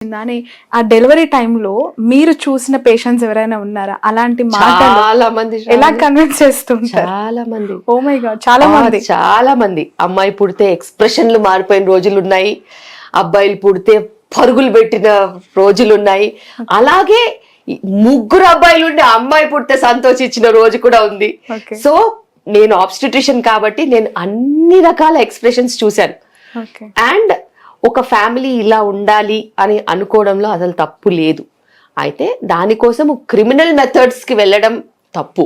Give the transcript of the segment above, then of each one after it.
అని ఆ డెలివరీ టైంలో మీరు చూసిన పేషెంట్స్ ఎవరైనా ఉన్నారా? అలాంటి మాటలు చాలా మంది ఎలా కన్విన్స్ చేస్తుంటారు? చాలా మంది ఓ మై గాడ్, చాలా మంది. చాలా మంది అమ్మాయి పుడితే ఎక్స్ప్రెషన్లు మారిపోయిన రోజులు ఉన్నాయి, అబ్బాయిలు పుడితే పరుగులు పెట్టిన రోజులు ఉన్నాయి. అలాగే ముగ్గురు అబ్బాయిలు ఉండి అమ్మాయి పుడితే సంతోషించిన రోజు కూడా ఉంది. Okay. సో నేను ఆబ్స్టిట్రిషియన్ కాబట్టి నేను అన్ని రకాల ఎక్స్ప్రెషన్స్ చూశాను. ఓకే. అండ్ ఒక ఫ్యామిలీ ఇలా ఉండాలి అని అనుకోవడంలో అసలు తప్పు లేదు. అయితే దానికోసం క్రిమినల్ మెథడ్స్కి వెళ్ళడం తప్పు.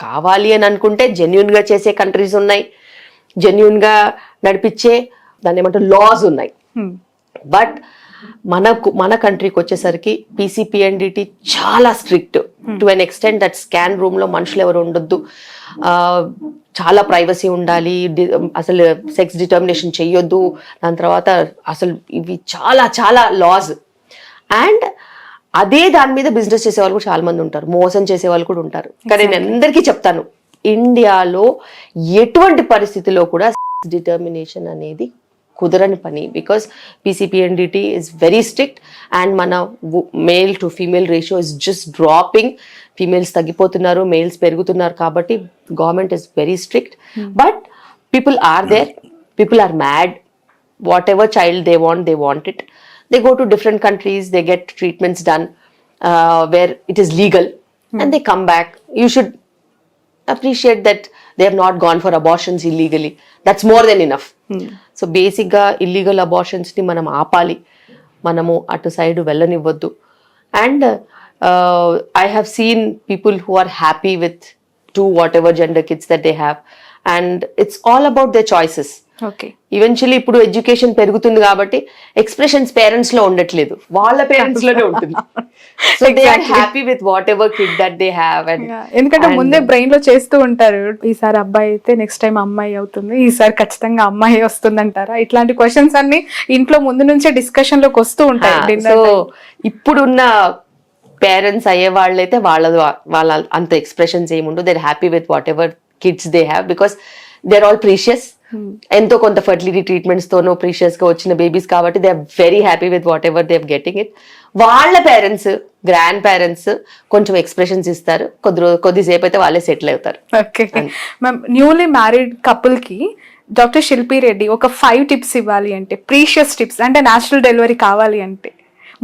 కావాలి అని అనుకుంటే జెన్యున్గా చేసే కంట్రీస్ ఉన్నాయి, జెన్యున్గా నడిపించే దాన్ని ఏమంటారు లాస్ ఉన్నాయి. బట్ మన కంట్రీకి వచ్చేసరికి పీసీపీఎన్డిటీ చాలా strict to an extent that scan రూమ్లో మనుషులు ఎవరు ఉండొద్దు, చాలా ప్రైవసీ ఉండాలి, అసలు సెక్స్ డిటర్మినేషన్ చెయ్యొద్దు, దాని తర్వాత అసలు ఇవి చాలా చాలా లాస్. అండ్ అదే దాని మీద బిజినెస్ చేసే వాళ్ళు కూడా చాలా మంది ఉంటారు, మోసం చేసే వాళ్ళు కూడా ఉంటారు. కానీ నేను అందరికీ చెప్తాను, ఇండియాలో ఎటువంటి పరిస్థితిలో కూడా సెక్స్ డిటర్మినేషన్ అనేది కుదరని పని. Because PCPNDT is very strict and మన male to female ratio is just dropping. Females తగ్గిపోతున్నారు, మేల్స్ పెరుగుతున్నారు. కాబట్టి government is very strict. But people are there, people are mad. Whatever child they want it. They go to different countries, they get treatments done where it is legal and they come back. You should appreciate that they have not gone for abortions illegally. That's more than enough. So basic ga illegal abortions ni manam aapali, manamu atu side vellanivoddu. And I have seen people who are happy with two whatever gender kids that they have, and it's all about their choices. Okay. Eventually ఇప్పుడు education పెరుగుతుంది కాబట్టి expressions parents లో ఉండట్లేదు, వాళ్ళ parents లోనే ఉంటుంది. So they are happy with whatever kid that they have. ఎందుకంటే ముందే బ్రెయిన్ లో చేస్తూ ఉంటారు, ఈసారి అబ్బాయి అయితే నెక్స్ట్ టైం అమ్మాయి అవుతుంది, ఈసారి ఖచ్చితంగా అమ్మాయి వస్తుంది అంటారా? ఇట్లాంటి క్వశ్చన్స్ అన్ని ఇంట్లో ముందు నుంచే డిస్కషన్ లోకి వస్తూ ఉంటాయి. సో ఇప్పుడున్న పేరెంట్స్ అయ్యే వాళ్ళైతే వాళ్ళ అంత ఎక్స్ప్రెషన్స్ ఏముండవు. They are happy with whatever kids they have because they are all precious. ఎంతో కొంత ఫర్టిలిటీ ట్రీట్మెంట్స్ తోనో ప్రీషియస్ గా వచ్చిన బేబీస్ కాబట్టి they are very happy with whatever they are getting it. వాళ్ళ పేరెంట్స్, గ్రాండ్ పేరెంట్స్ కొంచెం expressions ఇస్తారు, కొద్దిసేపు అయితే వాళ్ళే సెటిల్ అవుతారు. Okay ma'am, newly married couple కి డాక్టర్ శిల్పి రెడ్డి ఒక 5 టిప్స్ ఇవ్వాలి అంటే, ప్రీషియస్ టిప్స్ అంటే న్యాచురల్ డెలివరీ కావాలి అంటే,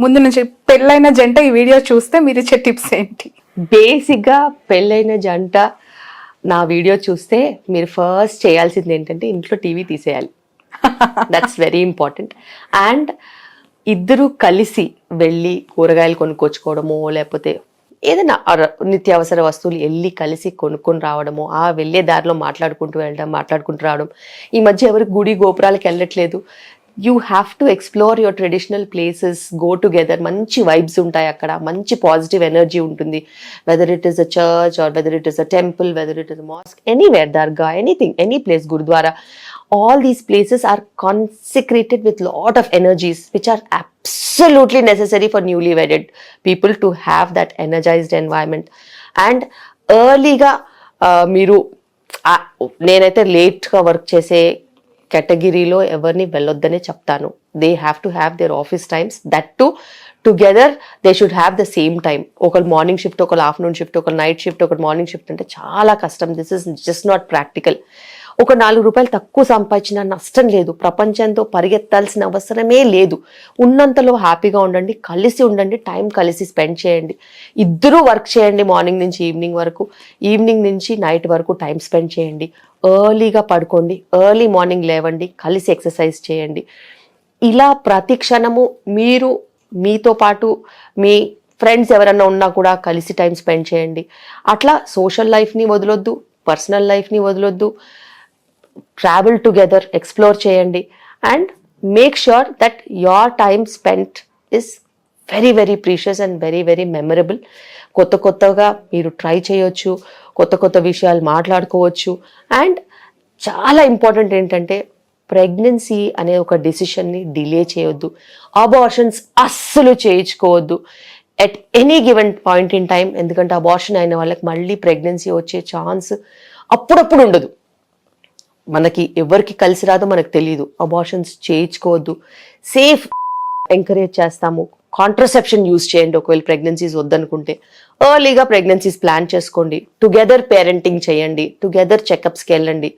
ముందు నుంచి పెళ్ళైన జంట ఈ వీడియో చూస్తే మీరు ఇచ్చే టిప్స్ ఏంటి? బేసిక్ గా పెళ్ళైన జంట నా వీడియో చూస్తే మీరు ఫస్ట్ చేయాల్సింది ఏంటంటే ఇంట్లో టీవీ తీసేయాలి. That's very important. అండ్ ఇద్దరు కలిసి వెళ్ళి కూరగాయలు కొనుక్కొచ్చుకోవడమో, లేకపోతే ఏదైనా నిత్యావసర వస్తువులు వెళ్ళి కలిసి కొనుక్కొని రావడము, ఆ వెళ్ళే దారిలో మాట్లాడుకుంటూ వెళ్ళడం, మాట్లాడుకుంటూ రావడం. ఈ మధ్య ఎవరికి గుడి గోపురాలకు వెళ్ళట్లేదు. You have to explore your traditional places, go together. మంచి వైబ్స్ ఉంటాయి అక్కడ, మంచి పాజిటివ్ ఎనర్జీ ఉంటుంది. Whether it is a church or whether it is a temple, whether it is a mosque, anywhere, dargah, anything, any place, gurudwara, all these places are consecrated with lot of energies which are absolutely necessary for newly wedded people to have that energized environment. And early ga మీరు నేనైతే late గా work చేసే కేటగిరీలో ఎవరిని వెళ్ళొద్దనే చెప్తాను. They have to have their office times, that to together they should have the same time. ఒకరు morning shift, ఒకరు afternoon shift, ఒకరు నైట్ షిఫ్ట్, ఒకరు మార్నింగ్ షిఫ్ట్ అంటే చాలా కష్టం. This is just not practical. ఒక 4 రూపాయలు తక్కువ సంపాదించిన నష్టం లేదు, ప్రపంచంతో పరిగెత్తాల్సిన అవసరమే లేదు. ఉన్నంతలో హ్యాపీగా ఉండండి, కలిసి ఉండండి, టైం కలిసి స్పెండ్ చేయండి. ఇద్దరూ వర్క్ చేయండి, మార్నింగ్ నుంచి ఈవినింగ్ వరకు, ఈవినింగ్ నుంచి నైట్ వరకు టైం స్పెండ్ చేయండి. ఎర్లీగా పడుకోండి, ఎర్లీ మార్నింగ్ లేవండి, కలిసి ఎక్సర్సైజ్ చేయండి. ఇలా ప్రతి క్షణము మీరు మీతో పాటు మీ ఫ్రెండ్స్ ఎవరన్నా ఉన్నా కూడా కలిసి టైం స్పెండ్ చేయండి. అట్లా సోషల్ లైఫ్ని వదలొద్దు, పర్సనల్ లైఫ్ని వదలొద్దు. ట్రావెల్ టుగెదర్, ఎక్స్ప్లోర్ చేయండి. And make sure that your time spent is very very precious and very very memorable. కొత్తగా మీరు ట్రై చేయొచ్చు, కొత్త విషయాలు మాట్లాడుకోవచ్చు. అండ్ చాలా ఇంపార్టెంట్ ఏంటంటే ప్రెగ్నెన్సీ అనే ఒక డిసిషన్ని డిలే చేయొద్దు, అబార్షన్స్ అస్సలు చేయించుకోవద్దు at any given point in time. ఎందుకంటే అబార్షన్ అయిన వాళ్ళకి మళ్ళీ ప్రెగ్నెన్సీ వచ్చే ఛాన్స్ అప్పుడప్పుడు ఉండదు. మనకి ఎవరికి కలిసి రాదో మనకు తెలియదు. అబార్షన్స్ చేయించుకోవద్దు. సేఫ్ ఎంకరేజ్ చేస్తాము. కాంట్రసెప్షన్ యూజ్ చేయండి ఒకవేళ ప్రెగ్నెన్సీస్ వద్దనుకుంటే. ఎర్లీగా ప్రెగ్నెన్సీస్ ప్లాన్ చేసుకోండి. టుగెదర్ పేరెంటింగ్ చేయండి, టుగెదర్ చెకప్స్కి వెళ్ళండి,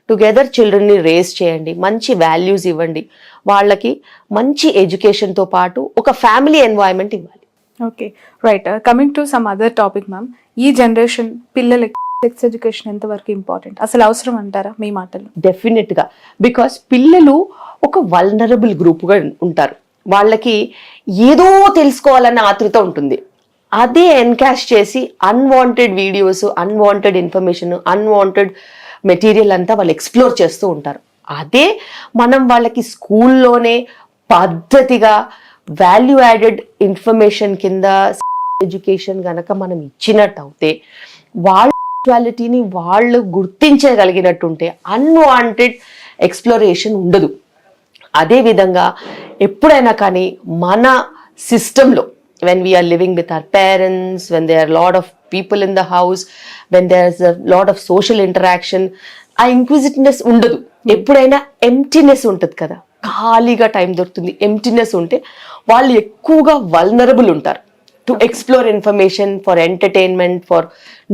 టుగెదర్ చిల్డ్రన్ని రేస్ చేయండి, మంచి వాల్యూస్ ఇవ్వండి, వాళ్ళకి మంచి ఎడ్యుకేషన్తో పాటు ఒక ఫ్యామిలీ ఎన్వైరన్మెంట్ ఇవ్వాలి. Okay, right. Coming to some other topic ma'am, ఈ జనరేషన్ పిల్లలకి సెక్స్ ఎడ్యుకేషన్ ఎంతవరకు ఇంపార్టెంట్, అసలు అవసరం అంటారా మీ మాటలు? డెఫినెట్గా, బికాస్ పిల్లలు ఒక వల్నరబుల్ గ్రూప్గా ఉంటారు. వాళ్ళకి ఏదో తెలుసుకోవాలన్న ఆతృత ఉంటుంది. అదే ఎన్కాష్ చేసి unwanted videos, unwanted information, unwanted material అంతా వాళ్ళు ఎక్స్ప్లోర్ చేస్తూ ఉంటారు. అదే మనం వాళ్ళకి స్కూల్లోనే పద్ధతిగా వాల్యూ యాడెడ్ ఇన్ఫర్మేషన్ కింద ఎడ్యుకేషన్ గనక మనం ఇచ్చినట్టు అవుతే, వాళ్ళ సెక్సువాలిటీని వాళ్ళు గుర్తించగలిగినట్టుంటే అన్వాంటెడ్ ఎక్స్ప్లోరేషన్ ఉండదు. అదేవిధంగా ఎప్పుడైనా కానీ మన సిస్టంలో, when we are living with our parents, when there are a lot of people in the house, when there's a lot of social interaction, ఆ ఇంక్విజిటివ్నెస్ ఉండదు. ఎప్పుడైనా ఎంప్టీనెస్ ఉంటుంది కదా, ఖాళీగా టైం దొరుకుతుంది. ఎంప్టీనెస్ ఉంటే వాళ్ళు ఎక్కువగా వల్నరబుల్ ఉంటారు to explore information, for entertainment, for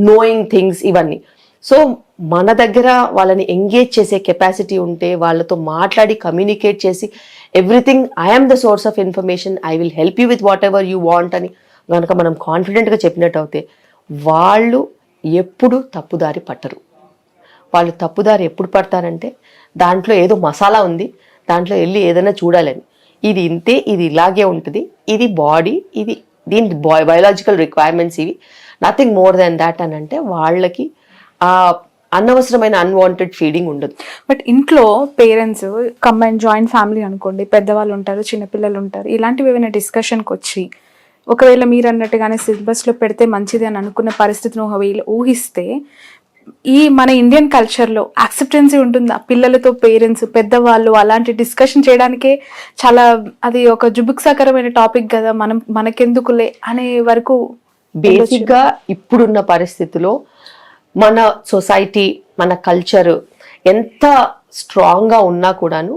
knowing things, ఇవన్నీ. సో మన దగ్గర వాళ్ళని ఎంగేజ్ చేసే కెపాసిటీ ఉంటే, వాళ్ళతో మాట్లాడి కమ్యూనికేట్ చేసి everything I'm the source of information, I will help you with what ever you want అని కనుక మనం కాన్ఫిడెంట్గా చెప్పినట్టు అయితే, వాళ్ళు ఎప్పుడు తప్పుదారి పట్టరు. వాళ్ళు తప్పుదారి ఎప్పుడు పడతారంటే, దాంట్లో ఏదో మసాలా ఉంది, దాంట్లో వెళ్ళి ఏదైనా చూడాలని, ఇది ఇంతే, ఇది ఇలాగే ఉంటుంది, ఇది బాడీ, ఇది దీని బయోలాజికల్ రిక్వైర్మెంట్స్, ఇవి నథింగ్ మోర్ దాన్ దాట్ అని అంటే వాళ్ళకి ఆ అనవసరమైన అన్వాంటెడ్ ఫీడింగ్ ఉండదు. బట్ ఇంట్లో పేరెంట్స్ కంబైన్ జాయింట్ ఫ్యామిలీ అనుకోండి, పెద్దవాళ్ళు ఉంటారు, చిన్నపిల్లలు ఉంటారు, ఇలాంటివి ఏమైనా డిస్కషన్కి వచ్చి ఒకవేళ మీరు అన్నట్టుగానే సిలబస్లో పెడితే మంచిది అని అనుకున్న పరిస్థితిని ఊహిస్తే, ఈ మన ఇండియన్ కల్చర్లో యాక్సెప్టెన్సీ ఉంటుందా? పిల్లలతో పేరెంట్స్, పెద్దవాళ్ళు అలాంటి డిస్కషన్ చేయడానికే చాలా అది ఒక జుబుక్సాకరమైన టాపిక్ కదా, మనకెందుకులే అనే వరకు. బేసిక్గా ఇప్పుడున్న పరిస్థితిలో మన సొసైటీ, మన కల్చర్ ఎంత స్ట్రాంగ్గా ఉన్నా కూడాను,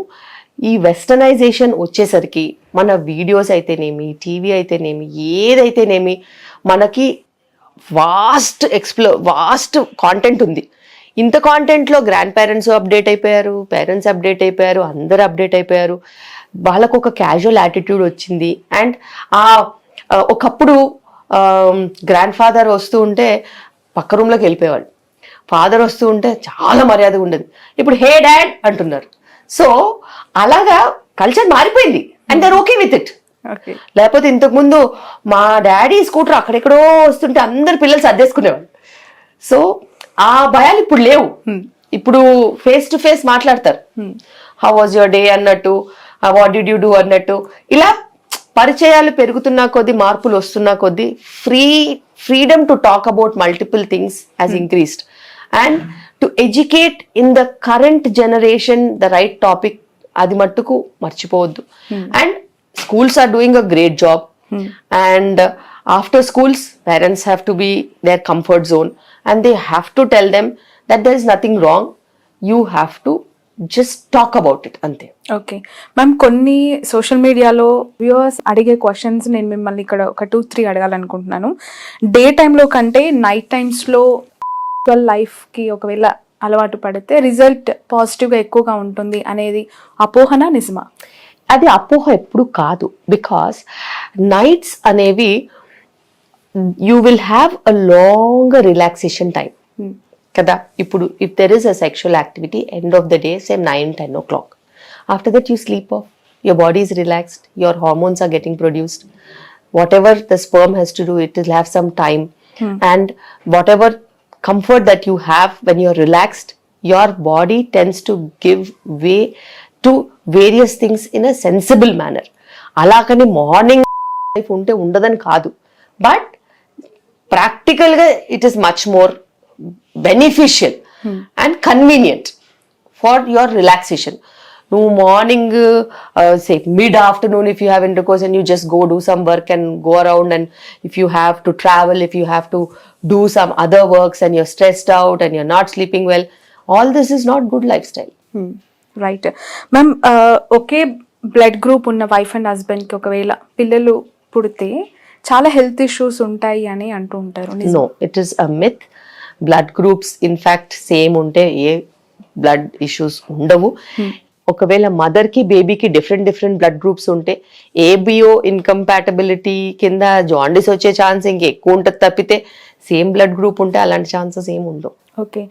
ఈ వెస్టర్నైజేషన్ వచ్చేసరికి మన వీడియోస్ అయితేనేమి, టీవీ అయితేనేమి, ఏదైతేనేమి, మనకి వాస్ట్ కాంటెంట్ ఉంది. ఇంత కాంటెంట్లో గ్రాండ్ పేరెంట్స్ అప్డేట్ అయిపోయారు, పేరెంట్స్ అప్డేట్ అయిపోయారు, అందరు అప్డేట్ అయిపోయారు. వాళ్ళకు ఒక క్యాజువల్ యాటిట్యూడ్ వచ్చింది. అండ్ ఒకప్పుడు గ్రాండ్ ఫాదర్ వస్తూ ఉంటే పక్క రూమ్లోకి వెళ్ళిపోయేవాళ్ళు, ఫాదర్ వస్తూ ఉంటే చాలా మర్యాదగా ఉండేది. ఇప్పుడు హే డాడ్ అంటున్నారు. సో అలాగా కల్చర్ మారిపోయింది and they're okay with it. లేకపోతే ఇంతకుముందు మా డాడీ స్కూటర్ అక్కడెక్కడో వస్తుంటే అందరు పిల్లలు సర్దేసుకునేవాళ్ళు. సో ఆ భయాలు ఇప్పుడు లేవు. ఇప్పుడు ఫేస్ టు ఫేస్ మాట్లాడతారు. హౌ వాజ్ యువర్ డే అన్నట్టు, వాట్ డిడ్ యూ డూ అన్నట్టు. ఇలా పరిచయాలు పెరుగుతున్న కొద్దీ, మార్పులు వస్తున్న కొద్దీ freedom to talk about multiple things has increased. And to educate in the current generation the right topic, అది మట్టుకు మర్చిపోవద్దు. And schools are doing a great job. And after schools, parents have to be their comfort zone and they have to tell them that there is nothing wrong. You have to just talk about it. Ante. Okay ma'am, కొన్ని social మీడియాలో viewers అడిగే questions నేను మిమ్మల్ని ఇక్కడ ఒక 2-3 అడగాలనుకుంటున్నాను. Day టైంలో కంటే night టైమ్స్లో లైఫ్కి ఒకవేళ అలవాటు పడితే రిజల్ట్ పాజిటివ్గా ఎక్కువగా ఉంటుంది అనేది అపోహనా, నిజమా? అది అపోహ ఎప్పుడు కాదు. బికాస్ నైట్స్ అనేవి you will have a long relaxation time కదా. ఇప్పుడు if there is a sexual activity end of the day same 9-10 o'clock, after that you sleep of, your body is relaxed, your hormones are getting produced, whatever the sperm has to do, it will have some time. And whatever comfort that you have when you're relaxed, your body tends to give way to various things in a sensible manner. అలాగని morning life ఉంటే ఉండదని కాదు, but ప్రాక్టికల్గా it is much more beneficial and convenient for your relaxation. నువ్వు morning say mid afternoon if you have intercourse and you just go do some work and go around, and if you have to travel, if you have to do some other works and you're stressed out and you're not sleeping well, all this is not good life style. Right ma'am, okay blood group ఉన్న wife and హస్బెండ్కి ఒకవేళ పిల్లలు పుడితే చాలా health issues ఉంటాయి అని అంటూ ఉంటారు. No, it is a myth. Blood groups in fact same ఉంటే ఏ బ్లడ్ ఇష్యూస్ ఉండవు. ఒకవేళ మదర్ కి బేబీకి డిఫరెంట్ బ్లడ్ గ్రూప్స్ ఉంటే ఏబిఓ ఇన్కంపాటబిలిటీ కింద జాండీస్ వచ్చే ఛాన్స్ ఇంకెక్కువ ఉంటుంది తప్పితే సేమ్ బ్లడ్ గ్రూప్ ఉంటే అలాంటి ఛాన్సెస్ ఏమి ఉండవు. ఓకే,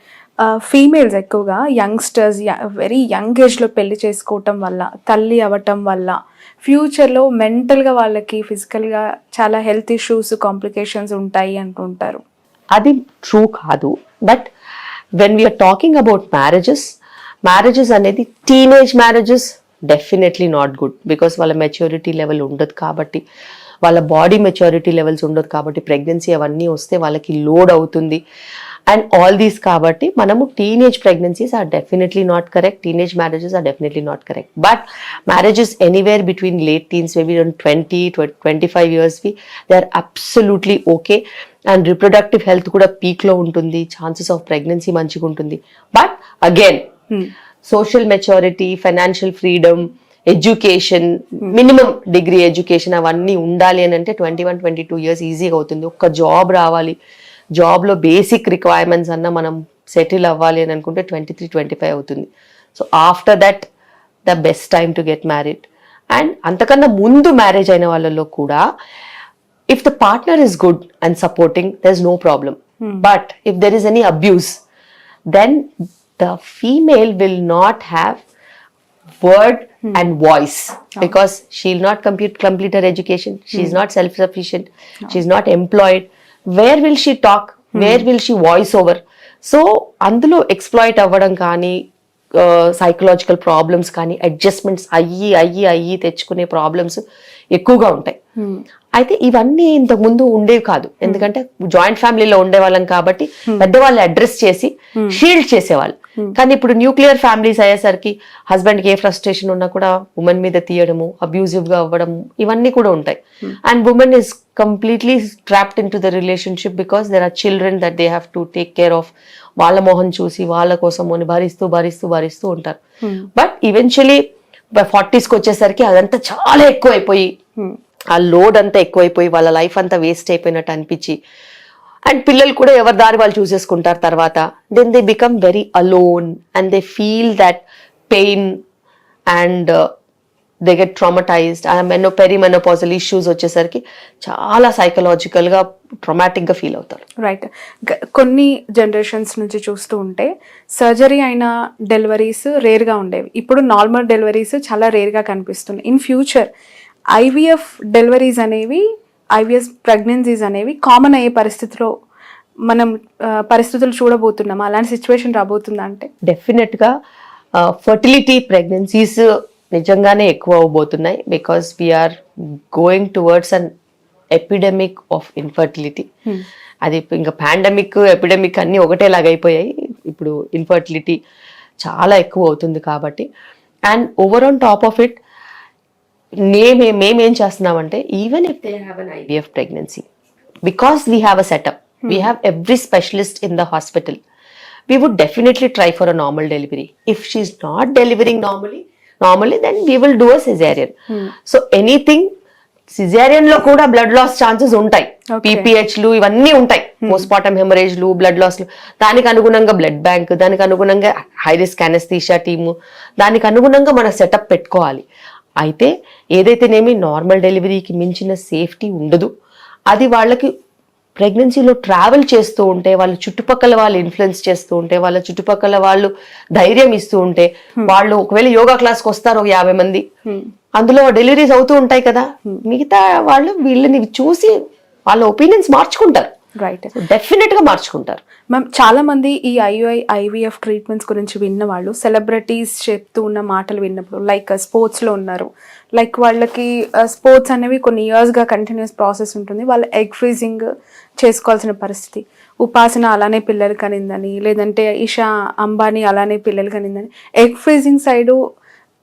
ఫీమేల్స్ ఎక్కువగా యంగ్స్టర్స్ వెరీ యంగ్ ఏజ్లో పెళ్లి చేసుకోవటం వల్ల, తల్లి అవ్వటం వల్ల ఫ్యూచర్లో మెంటల్గా వాళ్ళకి ఫిజికల్గా చాలా హెల్త్ ఇష్యూస్ కాంప్లికేషన్స్ ఉంటాయి అంటుంటారు. అది ట్రూ కాదు. But when we're talking about marriages అనేది teenage marriages definitely not good. Because వాళ్ళ మెచ్యూరిటీ లెవెల్ ఉండదు కాబట్టి, వాళ్ళ బాడీ మెచ్యూరిటీ లెవెల్స్ ఉండదు కాబట్టి, ప్రెగ్నెన్సీ అవన్నీ వస్తే వాళ్ళకి లోడ్ అవుతుంది అండ్ ఆల్ దీస్. కాబట్టి మనము teenage pregnancies are definitely not correct, teenage marriages are definitely not correct. But marriages anywhere between late teens, maybe 20-25 yearsవి they are absolutely okay. And reproductive health కూడా పీక్లో ఉంటుంది, ఛాన్సెస్ ఆఫ్ ప్రెగ్నెన్సీ మంచిగా ఉంటుంది. But again social maturity, financial freedom, education, minimum degree education అవన్నీ ఉండాలి అని అంటే 21-22 years ఈజీగా అవుతుంది. ఒక్క జాబ్ రావాలి, జాబ్లో బేసిక్ రిక్వైర్మెంట్స్ అన్న మనం సెటిల్ అవ్వాలి అని అనుకుంటే 23-25 అవుతుంది. So after that the best time to get married. And అంతకన్నా ముందు మ్యారేజ్ అయిన వాళ్ళలో కూడా if the partner is good and supporting, there's no problem. But if there is any abuse, then the female will not have word and voice, because she'll not complete her education. She's not self-sufficient. She's not employed. Where will she talk? Where will she voice over? So అందులో exploit అవ్వడం కానీ, psychological problems కానీ, adjustments అయ్యి తెచ్చుకునే problems ఎక్కువగా ఉంటాయి. అయితే ఇవన్నీ ఇంతకు ముందు ఉండేవి కాదు, ఎందుకంటే జాయింట్ ఫ్యామిలీలో ఉండేవాళ్ళం కాబట్టి పెద్దవాళ్ళు అడ్రస్ చేసి షీల్డ్ చేసేవాళ్ళు. కానీ ఇప్పుడు న్యూక్లియర్ ఫ్యామిలీస్ అయ్యేసరికి హస్బెండ్ కి ఏ ఫ్రస్ట్రేషన్ ఉన్నా కూడా ఉమెన్ మీద తీయడము, అబ్యూజివ్ గా అవ్వడం, ఇవన్నీ కూడా ఉంటాయి. And women is completely trapped into the relationship because there are children that they have to take care of. వాళ్ళ మొహం చూసి వాళ్ళ కోసం అని భరిస్తూ ఉంటారు. బట్ ఈవెన్చువలీ 40s వచ్చేసరికి అదంతా చాలా ఎక్కువైపోయి, ఆ లోడ్ అంతా ఎక్కువైపోయి వాళ్ళ లైఫ్ అంతా వేస్ట్ అయిపోయినట్టు అనిపించి, అండ్ పిల్లలు కూడా ఎవరి దారి వాళ్ళు చూసేసుకుంటారు తర్వాత. Then they become very alone and they feel that pain and they get traumatised. ఆ పెరిమెనోపాజల్ ఇష్యూస్ వచ్చేసరికి చాలా సైకలాజికల్గా ట్రామాటిక్గా ఫీల్ అవుతారు. రైట్. కొన్ని జనరేషన్స్ నుంచి చూస్తూ ఉంటే సర్జరీ అయిన డెలివరీస్ రేర్గా ఉండేవి, ఇప్పుడు నార్మల్ డెలివరీస్ చాలా రేర్గా కనిపిస్తున్నాయి. ఇన్ ఫ్యూచర్ ఐవీఎఫ్ డెలివరీస్ అనేవి, ఐవీఎఫ్ ప్రెగ్నెన్సీస్ అనేవి కామన్ అయ్యే పరిస్థితులు చూడబోతున్నాం. అలాంటి సిచ్యువేషన్ రాబోతుందా అంటే? డెఫినెట్గా ఫర్టిలిటీ ప్రెగ్నెన్సీస్ నిజంగానే ఎక్కువ అవబోతున్నాయి. Because we're going towards an epidemic of infertility. అది ఇంకా పాండమిక్, ఎపిడెమిక్ అన్నీ ఒకటేలాగా అయిపోయాయి. ఇప్పుడు ఇన్ఫర్టిలిటీ చాలా ఎక్కువ అవుతుంది కాబట్టి. And over on top of it మేమేం చేస్తున్నామంటే, even if they have an IVF pregnancy, because we have a setup, we have every specialist in the hospital, we would definitely try for a normal delivery. If she's not delivering normally, then we will do a cesarean. So anything, cesarean లో కూడా blood loss chances ఉంటాయి, పీపీహెచ్లు ఇవన్నీ ఉంటాయి, postmortem హెమరేజ్లు, blood లాస్లు. దానికి అనుగుణంగా blood bank, దానికి అనుగుణంగా high risk anaesthesia team, దానికి అనుగుణంగా మన సెటప్ పెట్టుకోవాలి. అయితే ఏదైతేనేమి నార్మల్ డెలివరీకి మించిన సేఫ్టీ ఉండదు. అది వాళ్ళకి ప్రెగ్నెన్సీలో ట్రావెల్ చేస్తూ ఉంటే, వాళ్ళ చుట్టుపక్కల వాళ్ళు ఇన్ఫ్లుయెన్స్ చేస్తూ ఉంటే, వాళ్ళ చుట్టుపక్కల వాళ్ళు ధైర్యం ఇస్తూ ఉంటే, వాళ్ళు ఒకవేళ యోగా క్లాస్కి వస్తారు 50 మంది, అందులో డెలివరీస్ అవుతూ ఉంటాయి కదా, మిగతా వాళ్ళు వీళ్ళని చూసి వాళ్ళ ఒపీనియన్స్ మార్చుకుంటారు. రైట్, డెఫినెట్ గా మార్చుకుంటారు. మ్యామ్, చాలా మంది ఈ ఐవీఎఫ్ ట్రీట్మెంట్స్ గురించి విన్న వాళ్ళు సెలబ్రిటీస్ చెప్తూ ఉన్న మాటలు విన్నప్పుడు, లైక్ స్పోర్ట్స్లో ఉన్నారు, లైక్ వాళ్ళకి స్పోర్ట్స్ అనేవి కొన్ని ఇయర్స్గా కంటిన్యూస్ ప్రాసెస్ ఉంటుంది, వాళ్ళు ఎగ్ ఫ్రీజింగ్ చేసుకోవాల్సిన పరిస్థితి, ఉపాసన అలానే పిల్లలు కనిందని, లేదంటే ఇషా అంబానీ అలానే పిల్లలు కనిందని, ఎగ్ ఫ్రీజింగ్ సైడు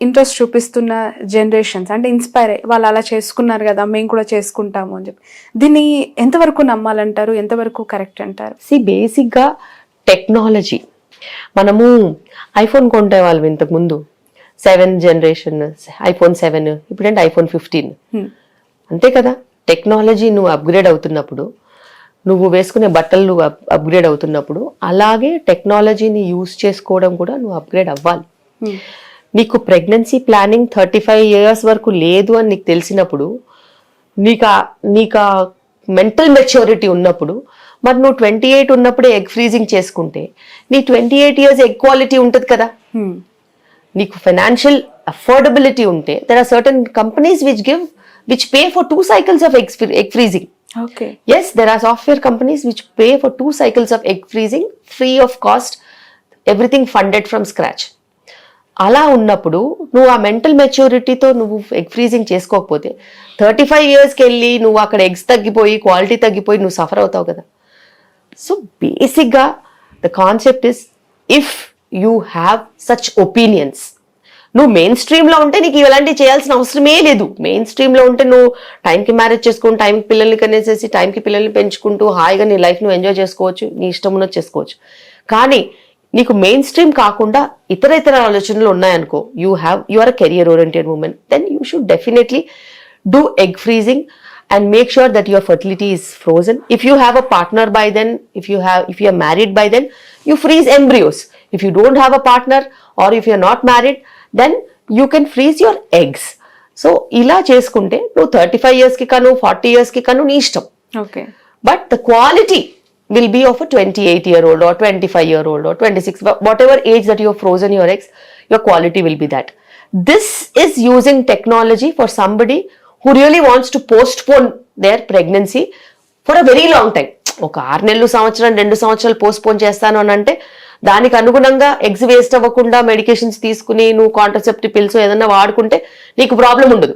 ఇంట్రెస్ట్ చూపిస్తున్న జనరేషన్స్ అంటే ఇన్స్పైర్ అయ్యి వాళ్ళు అలా చేసుకున్నారు కదా, మేము కూడా చేసుకుంటాము అని చెప్పి, దీన్ని ఎంతవరకు నమ్మాలంటారు, ఎంతవరకు కరెక్ట్ అంటారు? బేసిక్గా టెక్నాలజీ, మనము ఐఫోన్ కొంటే వాళ్ళు ఇంతకుముందు 7 జనరేషన్, iPhone 7, ఇప్పుడంటే iPhone 15. అంతే కదా, టెక్నాలజీ నువ్వు అప్గ్రేడ్ అవుతున్నప్పుడు, నువ్వు వేసుకునే బట్టలు నువ్వు అప్గ్రేడ్ అవుతున్నప్పుడు, అలాగే టెక్నాలజీని యూజ్ చేసుకోవడం కూడా నువ్వు అప్గ్రేడ్ అవ్వాలి. నీకు ప్రెగ్నెన్సీ ప్లానింగ్ 35 years వరకు లేదు అని నీకు తెలిసినప్పుడు, నీకు మెంటల్ మెచ్యూరిటీ ఉన్నప్పుడు, మరి నువ్వు 28 ఉన్నప్పుడే ఎగ్ ఫ్రీజింగ్ చేసుకుంటే నీ 28 years ఎగ్ క్వాలిటీ ఉంటుంది కదా. నీకు ఫైనాన్షియల్ అఫోర్డబిలిటీ ఉంటే, there are certain companies which pay for 2 cycles of egg freezing. Okay. Yes, there are software companies which pay for 2 cycles of egg freezing free of cost, everything funded from scratch. అలా ఉన్నప్పుడు నువ్వు ఆ mental మెచ్యూరిటీతో నువ్వు egg freezing చేసుకోకపోతే 35 yearsకి వెళ్ళి నువ్వు అక్కడ eggs తగ్గిపోయి, క్వాలిటీ తగ్గిపోయి నువ్వు సఫర్ అవుతావు కదా. సో బేసిక్గా the concept is, if you have such opinions, నువ్వు మెయిన్ స్ట్రీమ్లో ఉంటే నీకు ఇలాంటివి చేయాల్సిన అవసరమే లేదు. మెయిన్ స్ట్రీమ్లో ఉంటే నువ్వు టైంకి మ్యారేజ్ చేసుకుని, టైంకి పిల్లల్ని కనేసేసి, టైంకి పిల్లల్ని పెంచుకుంటూ హాయిగా నీ లైఫ్ నువ్వు ఎంజాయ్ చేసుకోవచ్చు, నీ ఇష్టం ఉన్నది చేసుకోవచ్చు. కానీ నీకు మెయిన్ స్ట్రీమ్ కాకుండా ఇతర ఆలోచనలు ఉన్నాయనుకో, you are a career oriented women, then you should definitely do egg freezing and make sure that your fertility is frozen. If you have a partner by then, if you are married by then, you freeze embryos. If you don't have a partner or if you are not married, then you can freeze your eggs. So ila cheskunte no 35 years ki kanu 40 years ki kanu nee ishtam. Okay. But the quality will be of a 28-year-old or 25-year-old or 26, whatever age that you have frozen your eggs, your quality will be that. This is using technology for somebody who really wants to postpone their pregnancy for a very long time. ఒక 6 నెలలు, సంవత్సరం, 2 సంవత్సరాలు postpone చేస్తాను అని అంటే, దానికి అనుగుణంగా eggs waste అవ్వకుండా మెడికేషన్స్ తీసుకుని నువ్వు కాంట్రసెప్టివ్ పిల్స్ ఏదన్నా వాడుకుంటే నీకు ప్రాబ్లం ఉండదు.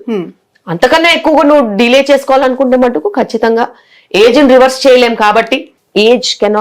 అంతకన్నా ఎక్కువగా నువ్వు డిలే చేసుకోవాలనుకుంటే మటుకు ఖచ్చితంగా ఏజ్ని రివర్స్ చేయలేం. కాబట్టి ఏజ్ కెనాట్